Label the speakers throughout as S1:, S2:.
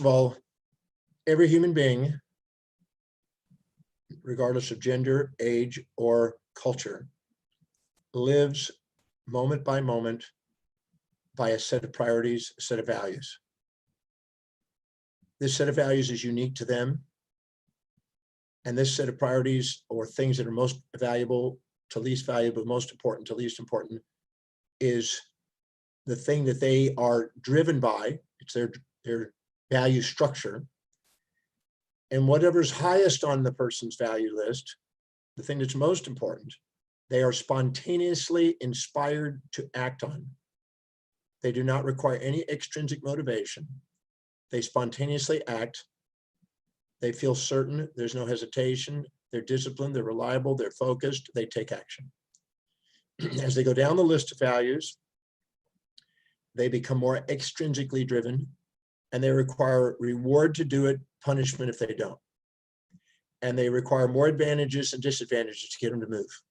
S1: Well, every human being, regardless of gender, age, or culture, lives moment by moment by a set of priorities, a set of values. This set of values is unique to them. And this set of priorities, or things that are most valuable to least valuable, most important to least important, is the thing that they are driven by. It's their value structure. And whatever's highest on the person's value list, the thing that's most important, they are spontaneously inspired to act on. They do not require any extrinsic motivation. They spontaneously act. They feel certain, there's no hesitation, they're disciplined, they're reliable, they're focused, they take action. As they go down the list of values, they become more extrinsically driven, and they require reward to do it, punishment if they don't. And they require more advantages and disadvantages to get them to move.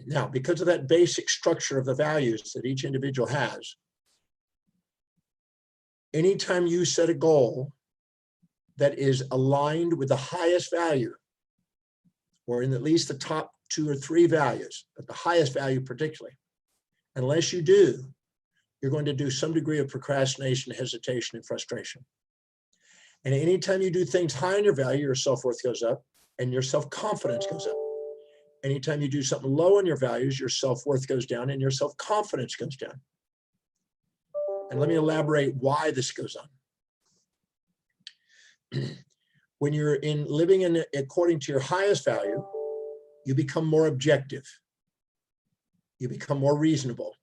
S1: Now, because of that basic structure of the values that each individual has, anytime you set a goal that is aligned with the highest value, or in at least the top 2 or 3 values, but the highest value particularly, unless you do, you're going to do some degree of procrastination, hesitation, and frustration. And anytime you do things high in your value, your self-worth goes up and your self-confidence goes up. Anytime you do something low in your values, your self-worth goes down and your self-confidence goes down. And let me elaborate why this goes on. When you're living in according to your highest value, you become more objective. You become more reasonable.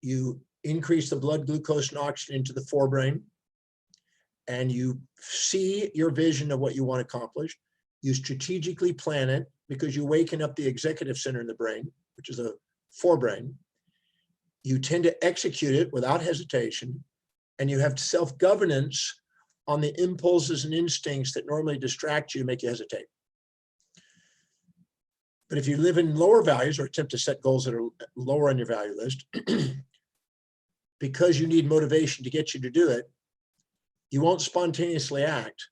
S1: You increase the blood glucose and oxygen into the forebrain, and you see your vision of what you want to accomplish. You strategically plan it because you waken up the executive center in the brain, which is the forebrain. You tend to execute it without hesitation, and you have self-governance on the impulses and instincts that normally distract you, make you hesitate. But if you live in lower values or attempt to set goals that are lower on your value list, because you need motivation to get you to do it, you won't spontaneously act.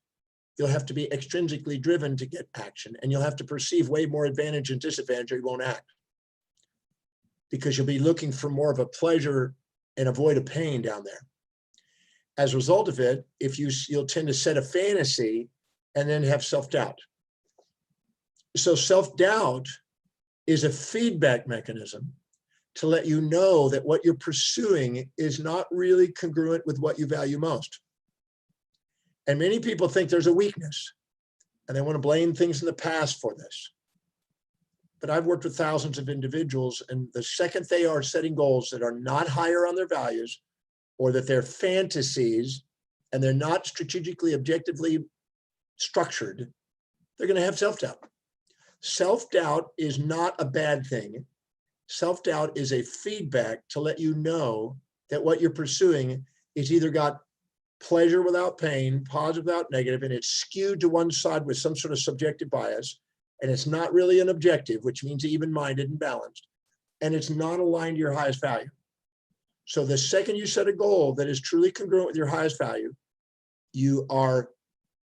S1: You'll have to be extrinsically driven to get action, and you'll have to perceive way more advantage and disadvantage, or you won't act. Because you'll be looking for more of a pleasure and avoid a pain down there. As a result of it, you'll tend to set a fantasy and then have self-doubt. So self-doubt is a feedback mechanism to let you know that what you're pursuing is not really congruent with what you value most. And many people think there's a weakness, and they want to blame things in the past for this. But I've worked with thousands of individuals, and the second they are setting goals that are not higher on their values, or that they're fantasies and they're not strategically, objectively structured, they're going to have self-doubt. Self-doubt is not a bad thing. Self-doubt is a feedback to let you know that what you're pursuing is either got pleasure without pain, positive without negative, and it's skewed to one side with some sort of subjective bias, and it's not really an objective, which means even-minded and balanced, and it's not aligned to your highest value. So the second you set a goal that is truly congruent with your highest value, you are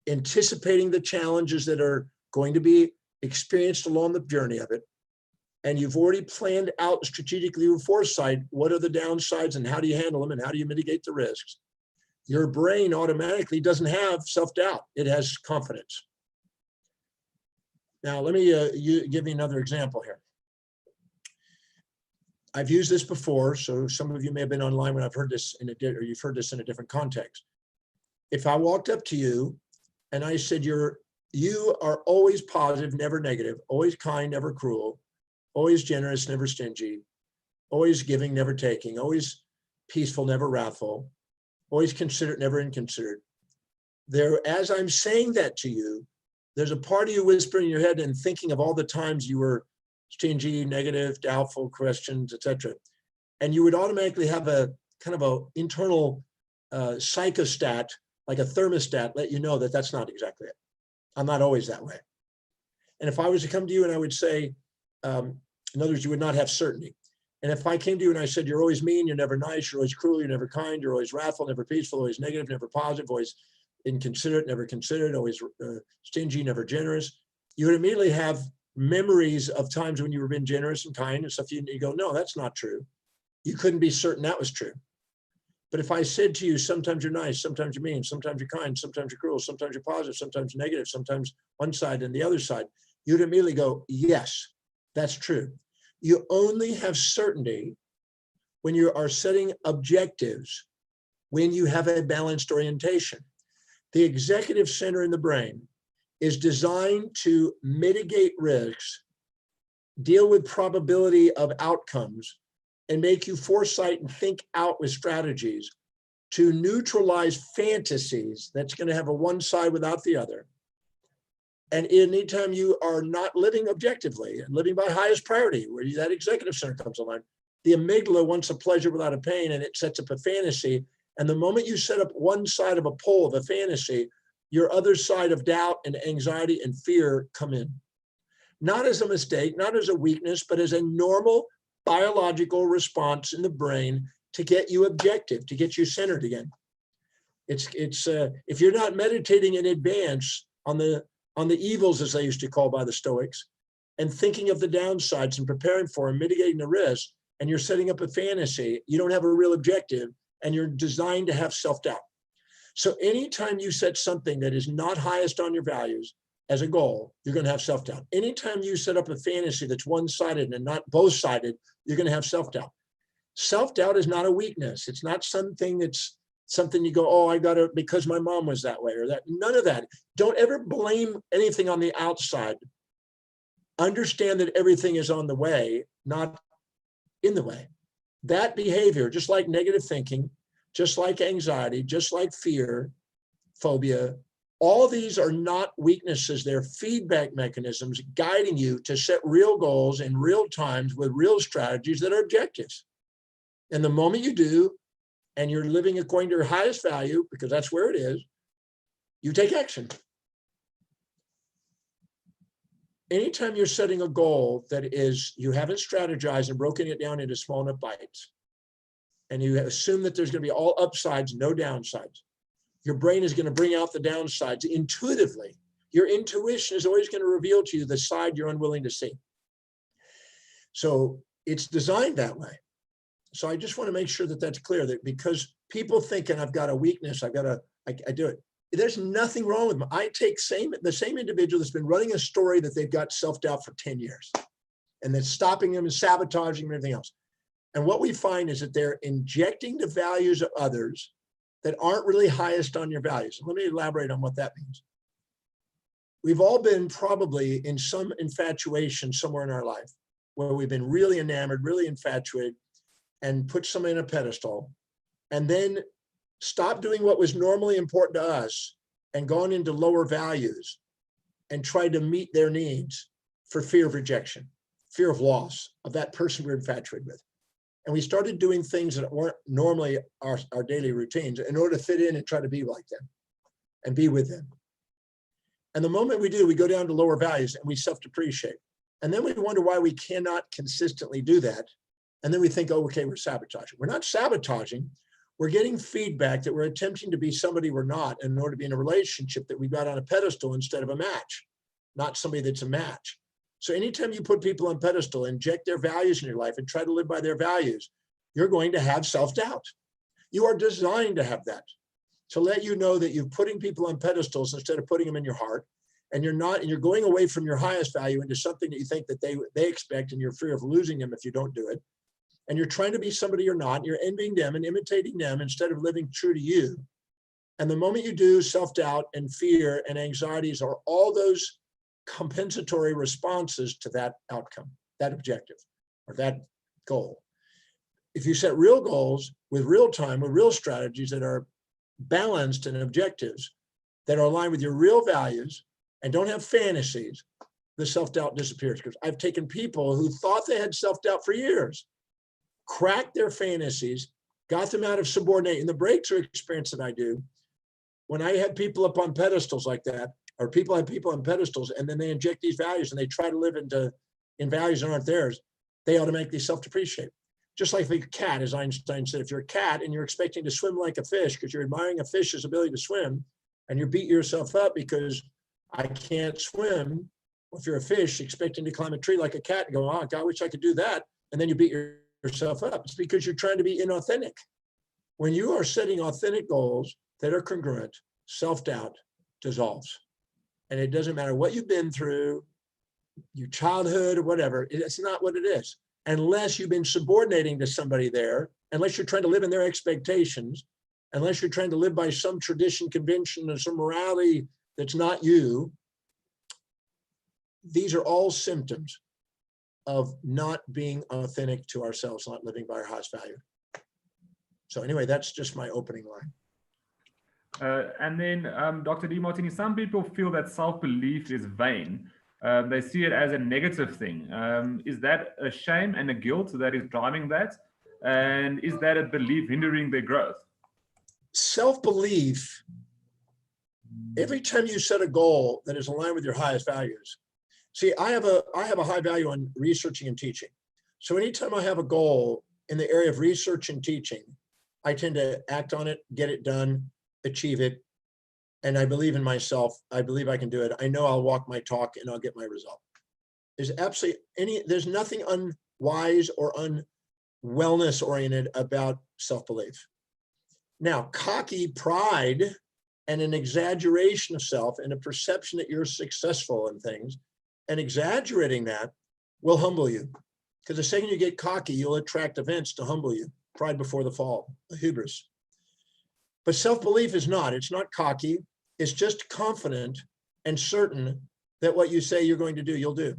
S1: anticipating the challenges that are going to be experienced along the journey of it, and you've already planned out strategically with foresight what are the downsides and how do you handle them and how do you mitigate the risks. Your brain automatically doesn't have self-doubt. It has confidence. Now, let me give you another example here. I've used this before, so some of you may have been online when I've heard this or you've heard this in a different context. If I walked up to you and I said, you are always positive, never negative, always kind, never cruel, always generous, never stingy, always giving, never taking, always peaceful, never wrathful, always considerate, never inconsiderate. As I'm saying that to you, there's a part of you whispering in your head and thinking of all the times you were stingy, negative, doubtful, questions, etc. And you would automatically have a kind of an internal psychostat, like a thermostat, let you know that that's not exactly it. I'm not always that way. And if I was to come to you and I would say, in other words, you would not have certainty. And if I came to you and I said, you're always mean, you're never nice, you're always cruel, you're never kind, you're always wrathful, never peaceful, always negative, never positive, always inconsiderate, never considerate, always stingy, never generous, you would immediately have memories of times when you were being generous and kind and stuff. You go, no, that's not true. You couldn't be certain that was true. But if I said to you, sometimes you're nice, sometimes you're mean, sometimes you're kind, sometimes you're cruel, sometimes you're positive, sometimes negative, sometimes one side and the other side, you'd immediately go, yes, that's true. You only have certainty when you are setting objectives, when you have a balanced orientation. The executive center in the brain is designed to mitigate risks, deal with probability of outcomes, and make you foresight and think out with strategies to neutralize fantasies that's going to have a one side without the other. And anytime you are not living objectively and living by highest priority, where that executive center comes online, the amygdala wants a pleasure without a pain, and it sets up a fantasy. And the moment you set up one side of a pole of a fantasy, your other side of doubt and anxiety and fear come in. Not as a mistake, not as a weakness, but as a normal biological response in the brain to get you objective, to get you centered again. It's if you're not meditating in advance on the evils, as they used to call by the Stoics, and thinking of the downsides and preparing for and mitigating the risk, and you're setting up a fantasy, you don't have a real objective, and you're designed to have self-doubt. So anytime you set something that is not highest on your values as a goal, you're going to have self-doubt. Anytime you set up a fantasy that's one-sided and not both-sided, you're going to have self-doubt. Self-doubt is not a weakness. It's not something that's something you go, oh, I got to, because my mom was that way or that. None of that. Don't ever blame anything on the outside. Understand that everything is on the way, not in the way. That behavior, just like negative thinking, just like anxiety, just like fear, phobia, all these are not weaknesses. They're feedback mechanisms guiding you to set real goals in real times with real strategies that are objectives. And the moment you do, and you're living according to your highest value, because that's where it is, you take action. Anytime you're setting a goal that is, you haven't strategized and broken it down into small enough bites, and you assume that there's going to be all upsides, no downsides, your brain is going to bring out the downsides intuitively. Your intuition is always going to reveal to you the side you're unwilling to see. So it's designed that way. So I just want to make sure that that's clear, that because people thinking I've got a weakness, I do it. There's nothing wrong with them. I take the same individual that's been running a story that they've got self-doubt for 10 years, and that's stopping them and sabotaging them and everything else. And what we find is that they're injecting the values of others that aren't really highest on your values. And let me elaborate on what that means. We've all been probably in some infatuation somewhere in our life where we've been really enamored, really infatuated, and put someone in a pedestal, and then stop doing what was normally important to us and gone into lower values and tried to meet their needs for fear of rejection, fear of loss of that person we're infatuated with. And we started doing things that weren't normally our daily routines in order to fit in and try to be like them and be with them. And the moment we do, we go down to lower values and we self-depreciate. And then we wonder why we cannot consistently do that. And then we think, oh, okay, we're sabotaging. We're not sabotaging. We're getting feedback that we're attempting to be somebody we're not in order to be in a relationship that we've got on a pedestal instead of a match, not somebody that's a match. So anytime you put people on pedestal, inject their values in your life and try to live by their values, you're going to have self-doubt. You are designed to have that, to let you know that you're putting people on pedestals instead of putting them in your heart. And you're not, and you're going away from your highest value into something that you think that they expect, and you're fear of losing them if you don't do it. And you're trying to be somebody you're not, and you're envying them and imitating them instead of living true to you. And the moment you do, self-doubt and fear and anxieties are all those compensatory responses to that outcome, that objective, or that goal. If you set real goals with real time, with real strategies that are balanced and objectives, that are aligned with your real values and don't have fantasies, the self-doubt disappears. Because I've taken people who thought they had self-doubt for years, cracked their fantasies, got them out of subordinate. In the breakthrough experience that I do, when I have people up on pedestals like that, or people have people on pedestals, and then they inject these values and they try to live in values that aren't theirs, they automatically self-depreciate. just like the cat, as Einstein said, if you're a cat and you're expecting to swim like a fish because you're admiring a fish's ability to swim, and you beat yourself up because I can't swim. If you're a fish expecting to climb a tree like a cat and go, oh, God, I wish I could do that. And then you beat yourself up. It's because you're trying to be inauthentic. When you are setting authentic goals that are congruent, self-doubt dissolves. And it doesn't matter what you've been through, your childhood or whatever, it's not what it is. Unless you've been subordinating to somebody there, unless you're trying to live in their expectations, unless you're trying to live by some tradition, convention, or some morality that's not you, these are all symptoms of not being authentic to ourselves, not living by our highest value. So anyway, that's just my opening line.
S2: And then Dr. Demartini, some people feel that self-belief is vain. They see it as a negative thing. Is that a shame and a guilt that is driving that? And is that a belief hindering their growth?
S1: Self-belief, every time you set a goal that is aligned with your highest values. See, I have a high value on researching and teaching. So anytime I have a goal in the area of research and teaching, I tend to act on it, get it done, achieve it. And I believe in myself. I believe I can do it. I know I'll walk my talk and I'll get my result. There's nothing unwise or unwellness oriented about self-belief. Now, cocky pride and an exaggeration of self and a perception that you're successful in things and exaggerating that will humble you. Because the second you get cocky, you'll attract events to humble you. Pride before the fall, a hubris. But self-belief is not. It's not cocky. It's just confident and certain that what you say you're going to do, you'll do.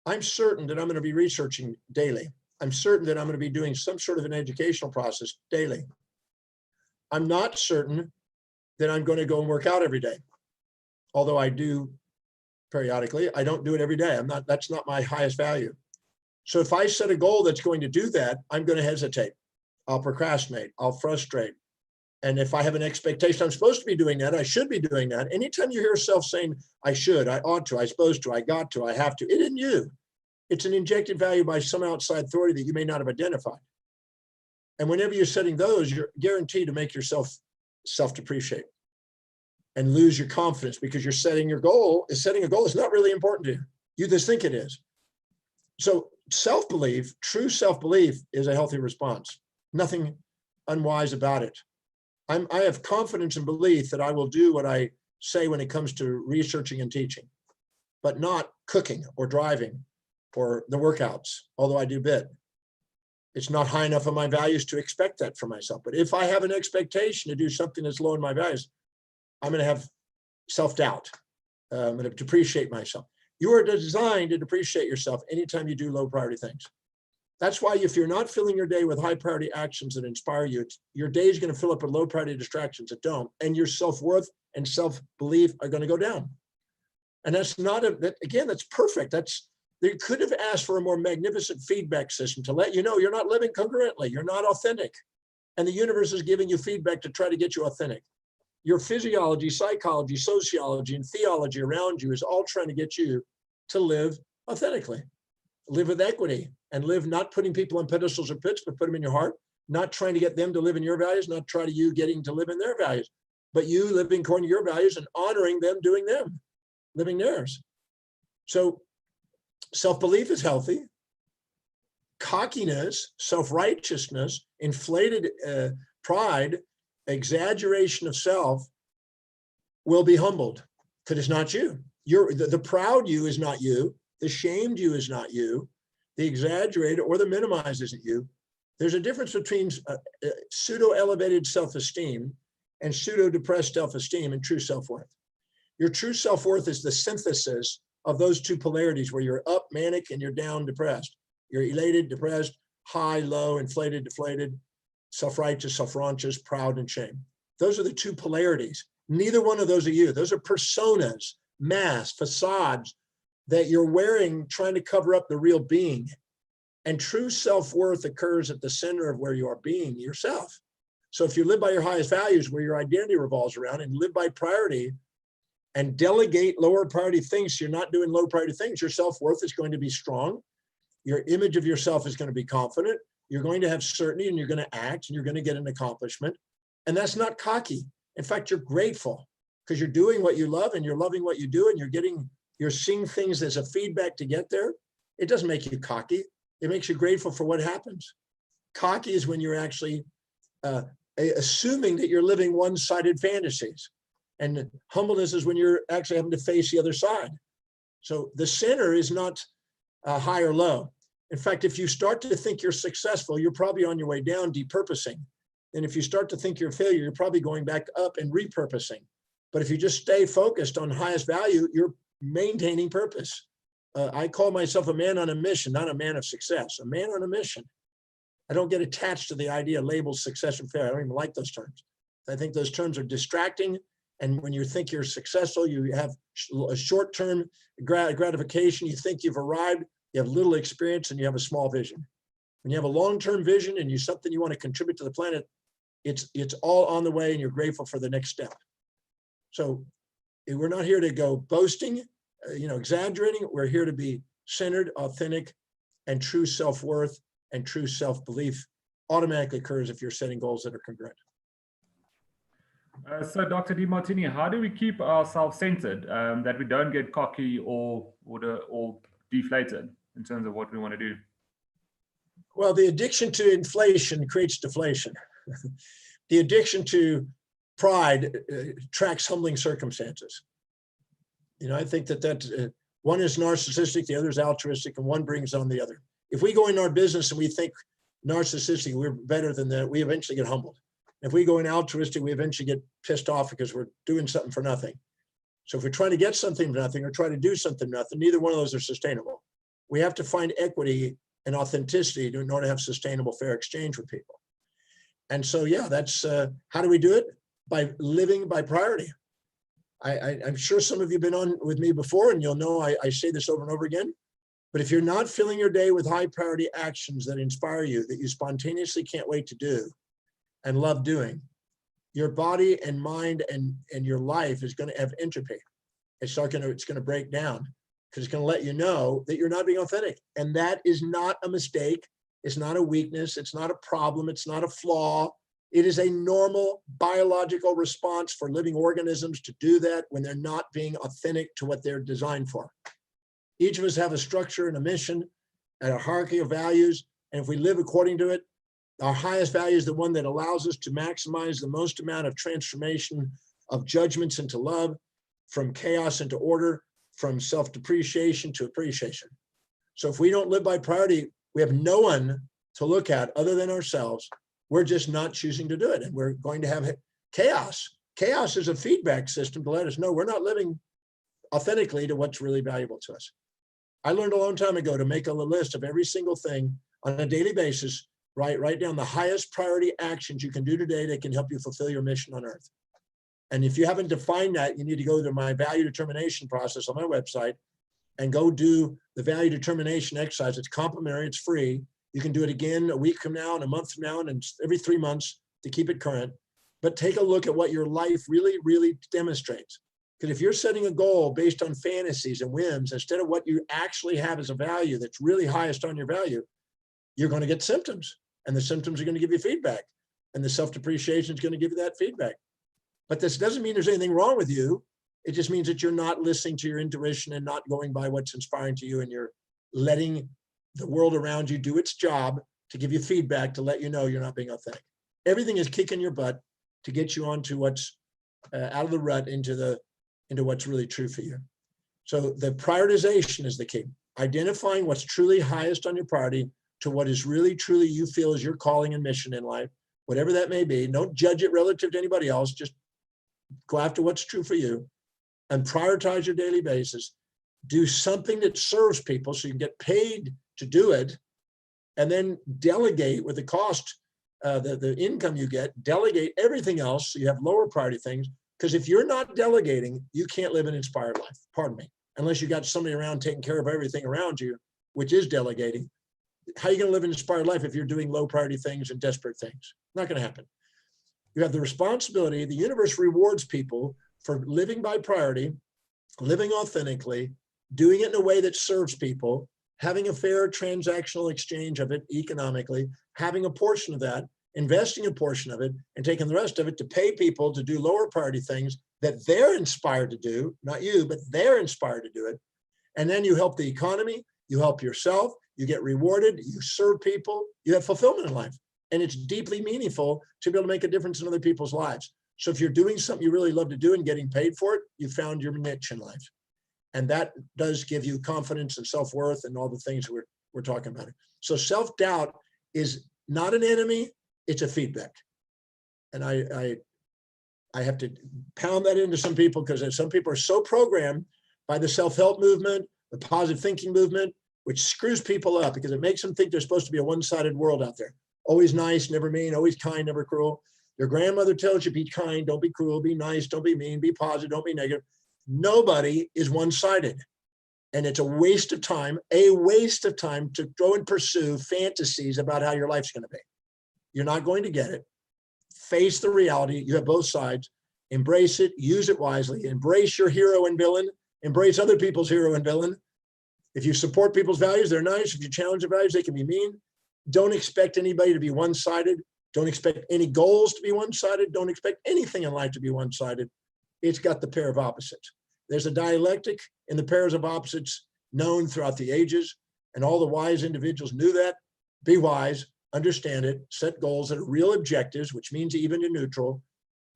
S1: I'm certain that I'm going to be researching daily. I'm certain that I'm going to be doing some sort of an educational process daily. I'm not certain that I'm going to go and work out every day. Although I do periodically, I don't do it every day. That's not my highest value. So if I set a goal that's going to do that, I'm going to hesitate. I'll procrastinate. I'll frustrate. And if I have an expectation, I'm supposed to be doing that, I should be doing that. Anytime you hear yourself saying, I should, I ought to, I supposed to, I got to, I have to, it isn't you. It's an injected value by some outside authority that you may not have identified. And whenever you're setting those, you're guaranteed to make yourself self-depreciate and lose your confidence because you're setting your goal. Setting a goal is not really important to you. You just think it is. So self-belief, true self-belief is a healthy response. Nothing unwise about it. I have confidence and belief that I will do what I say when it comes to researching and teaching, but not cooking or driving or the workouts, although I do bid. It's not high enough on my values to expect that from myself. But if I have an expectation to do something that's low in my values, I'm going to have self-doubt. I'm going to depreciate myself. You are designed to depreciate yourself anytime you do low priority things. That's why if you're not filling your day with high priority actions that inspire you, your day is going to fill up with low priority distractions that don't, and your self-worth and self-belief are going to go down. And that's not again, that's perfect. They could have asked for a more magnificent feedback system to let you know you're not living congruently, you're not authentic. And the universe is giving you feedback to try to get you authentic. Your physiology, psychology, sociology, and theology around you is all trying to get you to live authentically, live with equity, and live not putting people on pedestals or pits, but put them in your heart, not trying to get them to live in your values, not trying to you getting to live in their values, but you living according to your values and honoring them, doing them, living theirs. So self-belief is healthy. Cockiness, self-righteousness, inflated pride, exaggeration of self will be humbled because it's not you. The proud you is not you. The shamed you is not you. The exaggerated or the minimized isn't you. There's a difference between pseudo-elevated self-esteem and pseudo-depressed self-esteem and true self-worth. Your true self-worth is the synthesis of those two polarities where you're up, manic, and you're down, depressed. You're elated, depressed, high, low, inflated, deflated, self-righteous, self-conscious, proud, and shame. Those are the two polarities. Neither one of those are you. Those are personas, masks, facades that you're wearing, trying to cover up the real being. And true self-worth occurs at the center of where you are being yourself. So if you live by your highest values, where your identity revolves around, and live by priority and delegate lower priority things, so you're not doing low priority things, your self-worth is going to be strong. Your image of yourself is going to be confident. You're going to have certainty, and you're going to act, and you're going to get an accomplishment. And that's not cocky. In fact, you're grateful because you're doing what you love and you're loving what you do, and you're seeing things as a feedback to get there. It doesn't make you cocky. It makes you grateful for what happens. Cocky is when you're actually assuming that you're living one-sided fantasies. And humbleness is when you're actually having to face the other side. So the center is not high or low. In fact, if you start to think you're successful, you're probably on your way down, depurposing. And if you start to think you're a failure, you're probably going back up and repurposing. But if you just stay focused on highest value, you're maintaining purpose. I call myself a man on a mission, not a man of success, a man on a mission. I don't get attached to the idea of labels, success and failure. I don't even like those terms. I think those terms are distracting. And when you think you're successful, you have a short-term gratification. You think you've arrived, you have little experience, and you have a small vision. When you have a long-term vision and something you want to contribute to the planet, it's all on the way, and you're grateful for the next step. So we're not here to go boasting, exaggerating. We're here to be centered, authentic, and true self-worth and true self-belief automatically occurs if you're setting goals that are congruent.
S2: So Dr. Demartini, how do we keep ourselves centered, that we don't get cocky or deflated in terms of what we want to do?
S1: Well, the addiction to inflation creates deflation. The addiction to pride attracts humbling circumstances. I think that one is narcissistic, the other is altruistic, and one brings on the other. If we go in our business and we think narcissistic, we're better than that, we eventually get humbled. If we go in altruistic, we eventually get pissed off because we're doing something for nothing. So if we're trying to get something for nothing or try to do something for nothing, neither one of those are sustainable. We have to find equity and authenticity in order to have sustainable, fair exchange with people. And so, yeah, that's how do we do it? By living by priority. I'm sure some of you have been on with me before, and you'll know I say this over and over again. But if you're not filling your day with high priority actions that inspire you, that you spontaneously can't wait to do and love doing, your body and mind and your life is going to have entropy. It's going to break down because it's going to let you know that you're not being authentic. And that is not a mistake. It's not a weakness. It's not a problem. It's not a flaw. It is a normal biological response for living organisms to do that when they're not being authentic to what they're designed for. Each of us have a structure and a mission and a hierarchy of values. And if we live according to it, our highest value is the one that allows us to maximize the most amount of transformation of judgments into love, from chaos into order, from self-depreciation to appreciation. So if we don't live by priority, we have no one to look at other than ourselves. We're just not choosing to do it. And we're going to have chaos. Chaos is a feedback system to let us know we're not living authentically to what's really valuable to us. I learned a long time ago to make a list of every single thing on a daily basis. Write down the highest priority actions you can do today that can help you fulfill your mission on earth. And if you haven't defined that, you need to go to my value determination process on my website and go do the value determination exercise. It's complimentary, it's free. You can do it again a week from now and a month from now and every 3 months to keep it current. But take a look at what your life really, really demonstrates. Because if you're setting a goal based on fantasies and whims, instead of what you actually have as a value that's really highest on your value, you're going to get symptoms. And the symptoms are going to give you feedback. And the self-depreciation is going to give you that feedback. But this doesn't mean there's anything wrong with you. It just means that you're not listening to your intuition and not going by what's inspiring to you. And you're letting the world around you do its job to give you feedback to let you know you're not being authentic. Everything is kicking your butt to get you onto what's out of the rut into what's really true for you. So the prioritization is the key. Identifying what's truly highest on your priority to what is really, truly you feel is your calling and mission in life, whatever that may be. Don't judge it relative to anybody else. Just go after what's true for you and prioritize your daily basis. Do something that serves people so you can get paid to do it, and then delegate with the cost, the income you get, delegate everything else so you have lower priority things. Because if you're not delegating, you can't live an inspired life, pardon me, unless you got somebody around taking care of everything around you, which is delegating. How are you going to live an inspired life if you're doing low priority things and desperate things? Not going to happen. You have the responsibility. The universe rewards people for living by priority, living authentically, doing it in a way that serves people, having a fair transactional exchange of it economically, having a portion of that, investing a portion of it, and taking the rest of it to pay people to do lower priority things that they're inspired to do, not you, but they're inspired to do it. And then you help the economy, you help yourself, you get rewarded, you serve people, you have fulfillment in life. And it's deeply meaningful to be able to make a difference in other people's lives. So if you're doing something you really love to do and getting paid for it, you found your niche in life. And that does give you confidence and self-worth and all the things we're talking about. So self-doubt is not an enemy, it's a feedback. And I have to pound that into some people, because some people are so programmed by the self-help movement, the positive thinking movement, which screws people up because it makes them think there's supposed to be a one-sided world out there. Always nice, never mean, always kind, never cruel. Your grandmother tells you, be kind, don't be cruel, be nice, don't be mean, be positive, don't be negative. Nobody is one-sided. And it's a waste of time to go and pursue fantasies about how your life's going to be. You're not going to get it. Face the reality. You have both sides. Embrace it, use it wisely. Embrace your hero and villain. Embrace other people's hero and villain. If you support people's values, they're nice. If you challenge their values, they can be mean. Don't expect anybody to be one-sided. Don't expect any goals to be one-sided. Don't expect anything in life to be one-sided. It's got the pair of opposites. There's a dialectic in the pairs of opposites known throughout the ages, and all the wise individuals knew that. Be wise, understand it, set goals that are real objectives, which means even to neutral,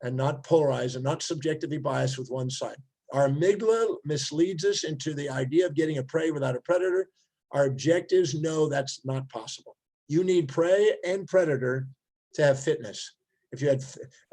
S1: and not polarized and not subjectively biased with one side. Our amygdala misleads us into the idea of getting a prey without a predator. Our objectives know that's not possible. You need prey and predator to have fitness. If you had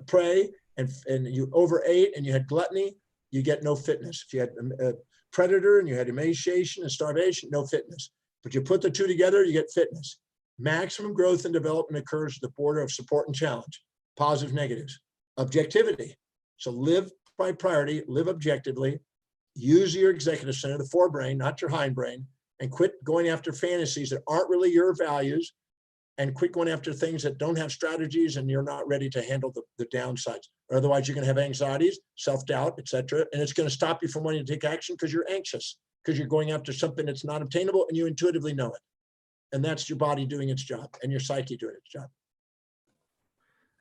S1: prey and you overate and you had gluttony, you get no fitness. If you had a predator and you had emaciation and starvation, no fitness. But you put the two together, you get fitness. Maximum growth and development occurs at the border of support and challenge, positive, negatives, objectivity. So live by priority, live objectively, use your executive center, the forebrain, not your hindbrain, and quit going after fantasies that aren't really your values, and quit going after things that don't have strategies and you're not ready to handle the downsides. Or otherwise you're going to have anxieties, self-doubt, etc. And it's going to stop you from wanting to take action because you're anxious, because you're going after something that's not obtainable and you intuitively know it. And that's your body doing its job and your psyche doing its job.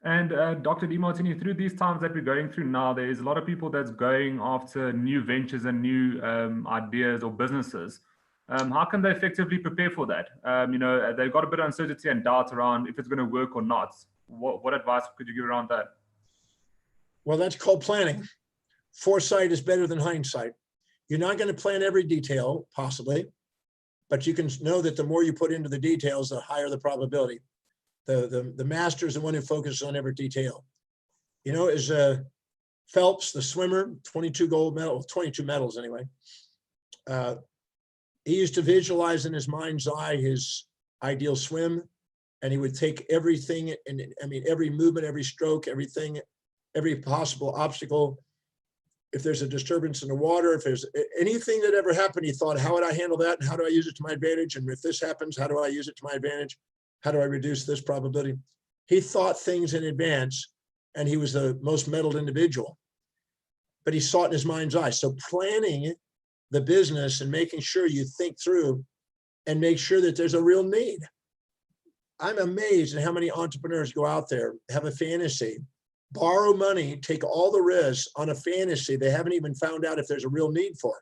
S2: And Dr. Demartini, through these times that we're going through now, there is a lot of people that's going after new ventures and new ideas or businesses. How can they effectively prepare for that? They've got a bit of uncertainty and doubt around if it's going to work or not. What advice could you give around that?
S1: Well, that's called planning. Foresight is better than hindsight. You're not going to plan every detail, possibly, but you can know that the more you put into the details, the higher the probability. The master is the one who focuses on every detail. Is Phelps, the swimmer, 22 gold medals, 22 medals anyway. He used to visualize in his mind's eye his ideal swim, and he would take everything, and every movement, every stroke, everything, every possible obstacle. If there's a disturbance in the water, if there's anything that ever happened, he thought, how would I handle that? And how do I use it to my advantage? And if this happens, how do I use it to my advantage? How do I reduce this probability? He thought things in advance, and he was the most mettled individual, but he saw it in his mind's eye. So planning the business and making sure you think through and make sure that there's a real need. I'm amazed at how many entrepreneurs go out there, have a fantasy, borrow money, take all the risks on a fantasy they haven't even found out if there's a real need for.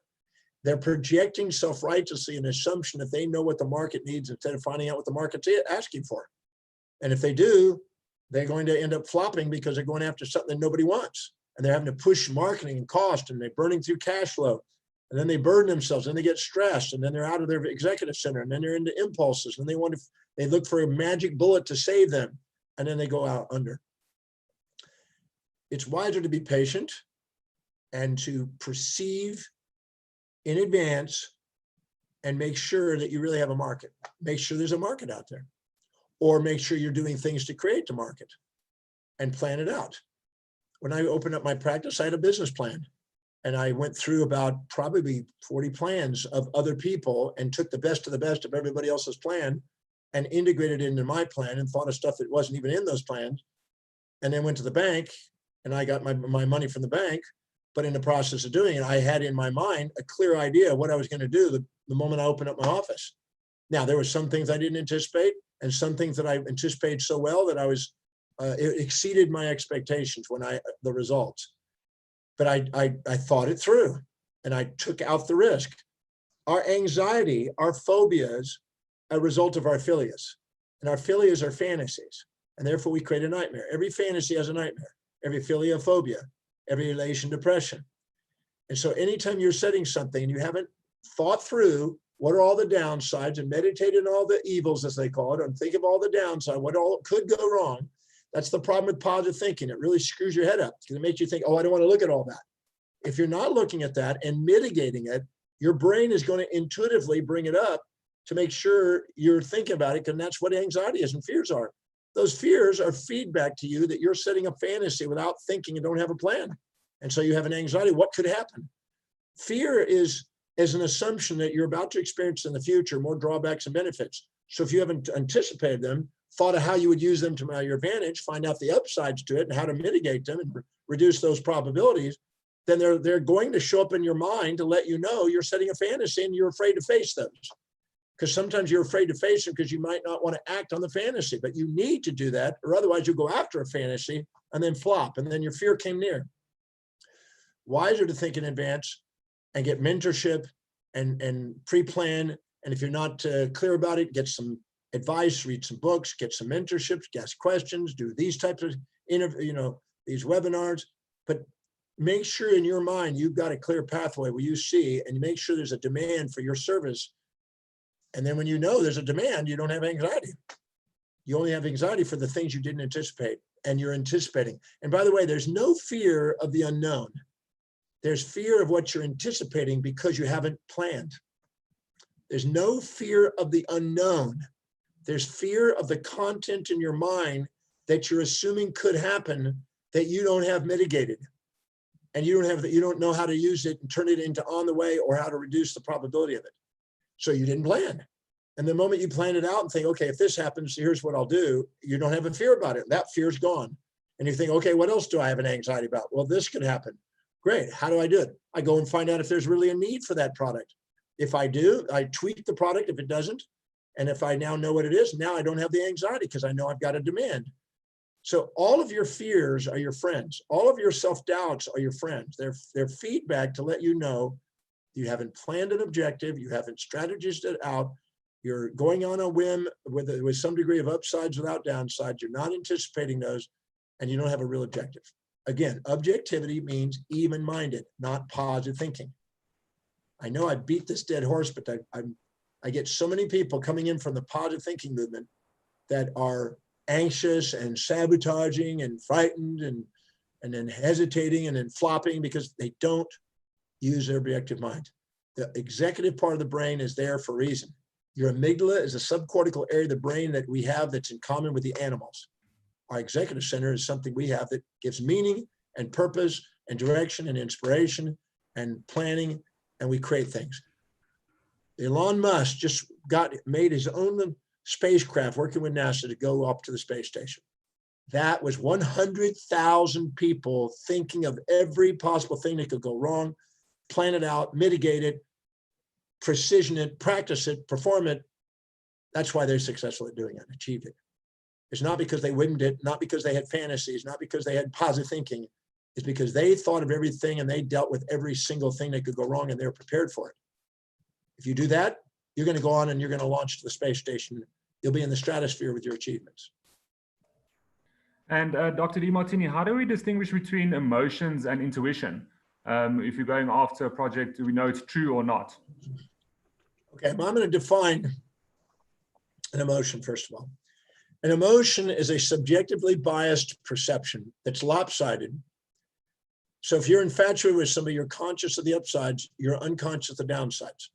S1: They're projecting self-righteously an assumption that they know what the market needs instead of finding out what the market's asking for. And if they do, they're going to end up flopping because they're going after something that nobody wants. And they're having to push marketing and cost, and they're burning through cash flow. And then they burden themselves, and they get stressed, and then they're out of their executive center, and then they're into impulses, and they look for a magic bullet to save them, and then they go out under. It's wiser to be patient and to perceive in advance and make sure that you really have a market. Make sure there's a market out there, or make sure you're doing things to create the market and plan it out. When I opened up my practice, I had a business plan. And I went through about probably 40 plans of other people and took the best of everybody else's plan and integrated it into my plan and thought of stuff that wasn't even in those plans. And then went to the bank and I got my money from the bank. But in the process of doing it, I had in my mind a clear idea of what I was going to do the moment I opened up my office. Now, there were some things I didn't anticipate and some things that I anticipated so well that it exceeded my expectations the results. But I thought it through and I took out the risk. Our anxiety, our phobias, are a result of our philias. And our philias are fantasies. And therefore we create a nightmare. Every fantasy has a nightmare. Every philia, phobia, every elation, depression. And so anytime you're setting something and you haven't thought through what are all the downsides and meditated on all the evils, as they call it, and think of all the downside, what all could go wrong. That's the problem with positive thinking. It really screws your head up because it makes you think, oh, I don't want to look at all that. If you're not looking at that and mitigating it, your brain is going to intuitively bring it up to make sure you're thinking about it, and that's what anxiety is and fears are. Those fears are feedback to you that you're setting a fantasy without thinking and don't have a plan. And so you have an anxiety. What could happen? Fear is an assumption that you're about to experience in the future, more drawbacks and benefits. So if you haven't anticipated them, thought of how you would use them to your advantage, find out the upsides to it and how to mitigate them and reduce those probabilities, then they're going to show up in your mind to let you know you're setting a fantasy and you're afraid to face those. Because sometimes you're afraid to face them because you might not want to act on the fantasy, but you need to do that, or otherwise you'll go after a fantasy and then flop, and then your fear came near. Wiser to think in advance and get mentorship and pre-plan. And if you're not clear about it, get some advice, read some books, get some mentorships, ask questions, do these types of these webinars, but make sure in your mind you've got a clear pathway where you see, and you make sure there's a demand for your service. And then when you know there's a demand, you don't have anxiety. You only have anxiety for the things you didn't anticipate, and you're anticipating. And by the way, there's no fear of the unknown. There's fear of what you're anticipating because you haven't planned. There's no fear of the unknown. There's fear of the content in your mind that you're assuming could happen that you don't have mitigated. And you don't know how to use it and turn it into on the way, or how to reduce the probability of it. So you didn't plan. And the moment you plan it out and think, okay, if this happens, here's what I'll do, you don't have a fear about it. That fear's gone. And you think, okay, what else do I have an anxiety about? Well, this could happen. Great. How do I do it? I go and find out if there's really a need for that product. If I do, I tweak the product. If it doesn't, and if I now know what it is, now I don't have the anxiety because I know I've got a demand. So all of your fears are your friends. All of your self-doubts are your friends. They're feedback to let you know you haven't planned an objective, you haven't strategized it out, you're going on a whim with some degree of upsides without downsides, you're not anticipating those, and you don't have a real objective. Again, objectivity means even-minded, not positive thinking. I know I beat this dead horse, but I get so many people coming in from the positive thinking movement that are anxious and sabotaging and frightened and then hesitating and then flopping because they don't use their objective mind. The executive part of the brain is there for a reason. Your amygdala is a subcortical area of the brain that we have that's in common with the animals. Our executive center is something we have that gives meaning and purpose and direction and inspiration and planning, and we create things. Elon Musk just made his own spacecraft working with NASA to go up to the space station. That was 100,000 people thinking of every possible thing that could go wrong, plan it out, mitigate it, precision it, practice it, perform it. That's why they're successful at doing it, achieved it. It's not because they winged it, not because they had fantasies, not because they had positive thinking. It's because they thought of everything and they dealt with every single thing that could go wrong and they were prepared for it. If you do that, you're going to go on and you're going to launch to the space station. You'll be in the stratosphere with your achievements.
S2: And Dr. Demartini, how do we distinguish between emotions and intuition? If you're going after a project, do we know it's true or not?
S1: Okay, well, I'm going to define an emotion, first of all. An emotion is a subjectively biased perception that's lopsided. So if you're infatuated with somebody, you're conscious of the upsides, you're unconscious of the downsides.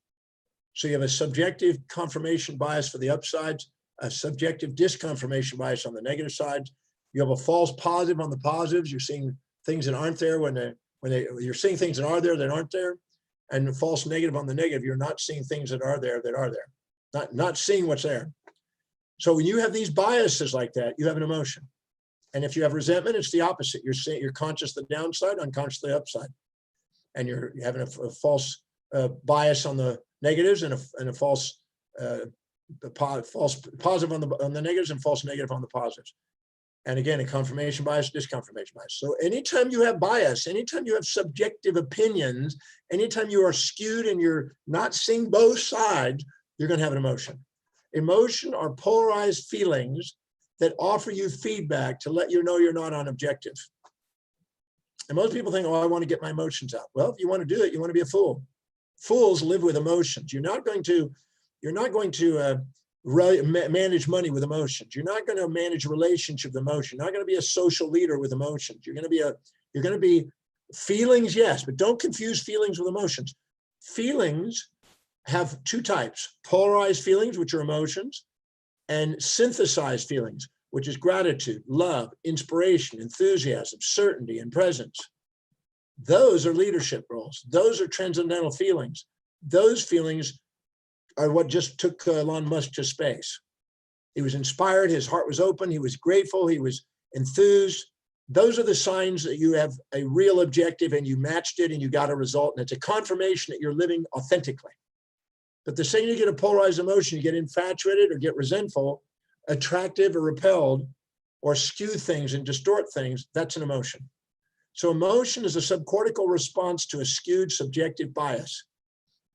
S1: So you have a subjective confirmation bias for the upsides, a subjective disconfirmation bias on the negative sides. You have a false positive on the positives. You're seeing things that aren't there you're seeing things that are there that aren't there, and a false negative on the negative. You're not seeing things that are there that are there, not seeing what's there. So when you have these biases like that, you have an emotion. And if you have resentment, it's the opposite. You're conscious of the downside, unconscious of the upside, and you're having a false bias on the negatives and a false false positive on the negatives and false negative on the positives. And again, a confirmation bias, disconfirmation bias. So anytime you have bias, anytime you have subjective opinions, anytime you are skewed and you're not seeing both sides, you're going to have an emotion. Emotion are polarized feelings that offer you feedback to let you know you're not on objective. And most people think, oh, I want to get my emotions out. Well, if you want to do it, you want to be a fool. Fools live with emotions. You're not going to manage money with emotions. You're not going to manage a relationship with emotion. You're not going to be a social leader with emotions. You're going to be feelings, yes, but don't confuse feelings with emotions. Feelings have two types: polarized feelings, which are emotions, and synthesized feelings, which is gratitude, love, inspiration, enthusiasm, certainty, and presence. Those are leadership roles. Those are transcendental feelings. Those feelings are what just took Elon Musk to space. He was inspired, his heart was open, he was grateful, he was enthused. Those are the signs that you have a real objective and you matched it and you got a result, and it's a confirmation that you're living authentically. But the second you get a polarized emotion, you get infatuated or get resentful, attractive or repelled, or skew things and distort things, that's an emotion. So emotion is a subcortical response to a skewed subjective bias.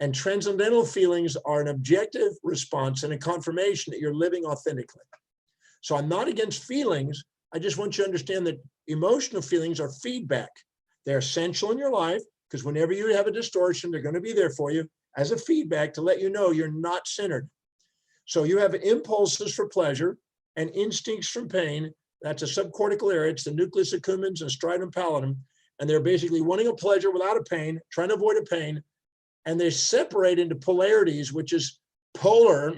S1: And transcendental feelings are an objective response and a confirmation that you're living authentically. So I'm not against feelings. I just want you to understand that emotional feelings are feedback. They're essential in your life because whenever you have a distortion, they're going to be there for you as a feedback to let you know you're not centered. So you have impulses for pleasure and instincts from pain. That's a subcortical area. It's the nucleus accumbens and striatum pallidum. And they're basically wanting a pleasure without a pain, trying to avoid a pain. And they separate into polarities, which is polar,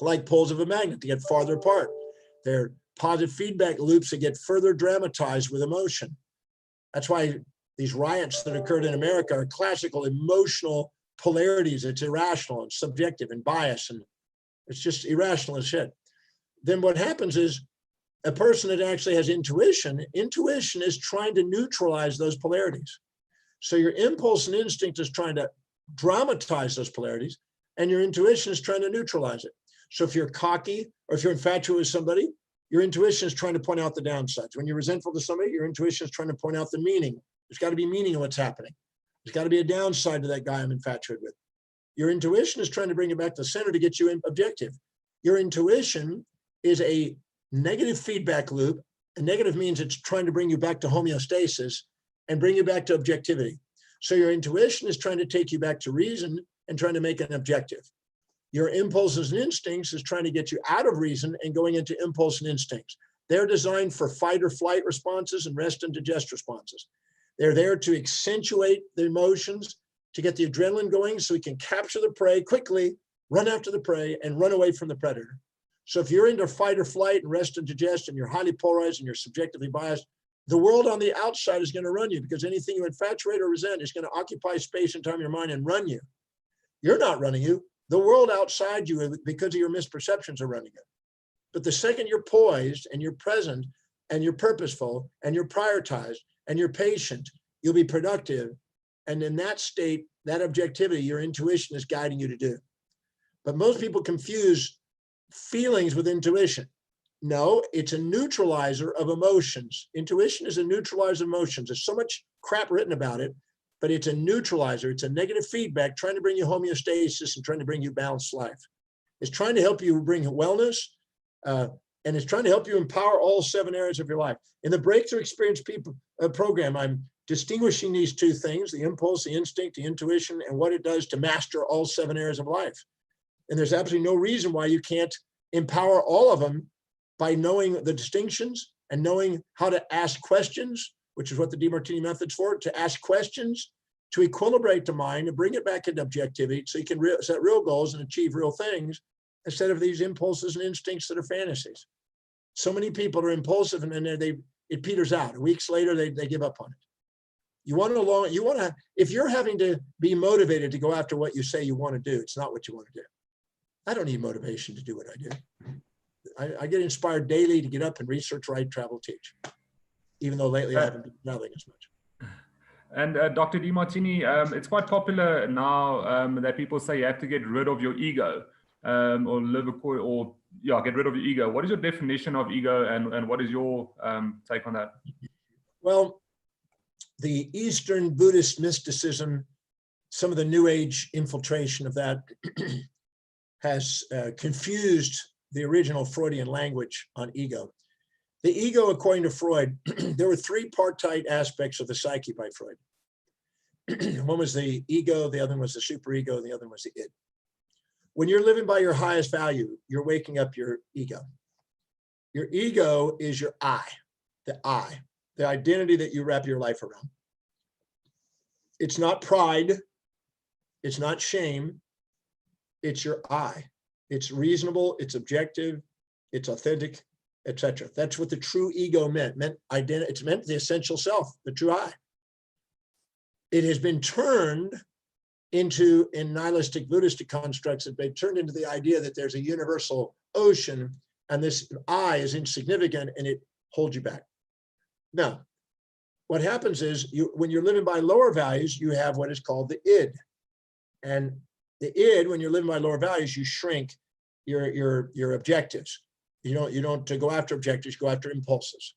S1: like poles of a magnet. They get farther apart. They're positive feedback loops that get further dramatized with emotion. That's why these riots that occurred in America are classical emotional polarities. It's irrational and subjective and biased, and it's just irrational as shit. Then what happens is a person that actually has intuition is trying to neutralize those polarities. So your impulse and instinct is trying to dramatize those polarities, and your intuition is trying to neutralize it. So if you're cocky or if you're infatuated with somebody, your intuition is trying to point out the downsides. When you're resentful to somebody, your intuition is trying to point out the meaning. There's got to be meaning in what's happening. There's got to be a downside to that guy I'm infatuated with. Your intuition is trying to bring you back to the center to get you objective. Your intuition is a negative feedback loop. A negative means it's trying to bring you back to homeostasis and bring you back to objectivity. So your intuition is trying to take you back to reason and trying to make an objective. Your impulses and instincts is trying to get you out of reason and going into impulse and instincts. They're designed for fight or flight responses and rest and digest responses. They're there to accentuate the emotions, to get the adrenaline going so we can capture the prey quickly, run after the prey, and run away from the predator. So if you're into fight or flight and rest and digest and you're highly polarized and you're subjectively biased, the world on the outside is going to run you because anything you infatuate or resent is going to occupy space and time in your mind and run you. You're not running you. The world outside you, because of your misperceptions, are running you. But the second you're poised and you're present and you're purposeful and you're prioritized and you're patient, you'll be productive. And in that state, that objectivity, your intuition is guiding you to do. But most people confuse feelings with intuition. No, it's a neutralizer of emotions. Intuition is a neutralizer of emotions. There's so much crap written about it, but it's a neutralizer. It's a negative feedback trying to bring you homeostasis and trying to bring you balanced life. It's trying to help you bring wellness, and it's trying to help you empower all 7 areas of your life. In the Breakthrough Experience People program, I'm distinguishing these two things, the impulse, the instinct, the intuition, and what it does to master all 7 areas of life. And there's absolutely no reason why you can't empower all of them by knowing the distinctions and knowing how to ask questions, which is what the Demartini method's for, to ask questions, to equilibrate the mind and bring it back into objectivity so you can set real goals and achieve real things instead of these impulses and instincts that are fantasies. So many people are impulsive and then it peters out. Weeks later, they give up on it. If you're having to be motivated to go after what you say you want to do, it's not what you want to do. I don't need motivation to do what I do. I get inspired daily to get up and research, write, travel, teach, even though lately I haven't been traveling as much.
S2: And Dr. Demartini, it's quite popular now that people say you have to get rid of your ego. or live or yeah, get rid of your ego. What is your definition of ego, and what is your take on that?
S1: Well, the Eastern Buddhist mysticism, some of the New Age infiltration of that has confused the original Freudian language on ego. The ego, according to Freud, there were three partite aspects of the psyche by Freud. One was the ego, the other one was the superego, and the other one was the id. When you're living by your highest value, you're waking up your ego. Your ego is your I, the identity that you wrap your life around. It's not pride. It's not shame. It's your I. It's reasonable. It's objective. It's authentic, etc. That's what the true ego meant. It's meant the essential self, the true I. It has been turned into, in nihilistic Buddhistic constructs, that they've turned into the idea that there's a universal ocean and this I is insignificant and it holds you back. Now, what happens is when you're living by lower values, you have what is called the id. And the id, when you're living by lower values, you shrink your objectives. You don't go after objectives, you go after impulses.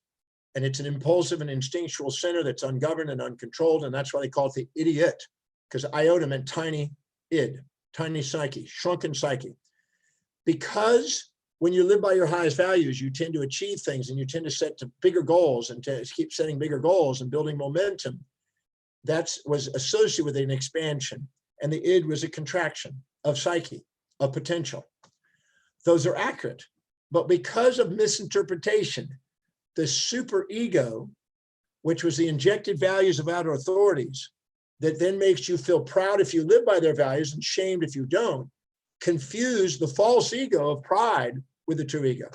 S1: And it's an impulsive and instinctual center that's ungoverned and uncontrolled. And that's why they call it the idiot, because iota meant tiny id, tiny psyche, shrunken psyche. Because when you live by your highest values, you tend to achieve things and you tend to set to bigger goals and to keep setting bigger goals and building momentum. That was associated with an expansion. And the id was a contraction of psyche, of potential. Those are accurate. But because of misinterpretation, the superego, which was the injected values of outer authorities, that then makes you feel proud if you live by their values and shamed if you don't, confuse the false ego of pride with the true ego,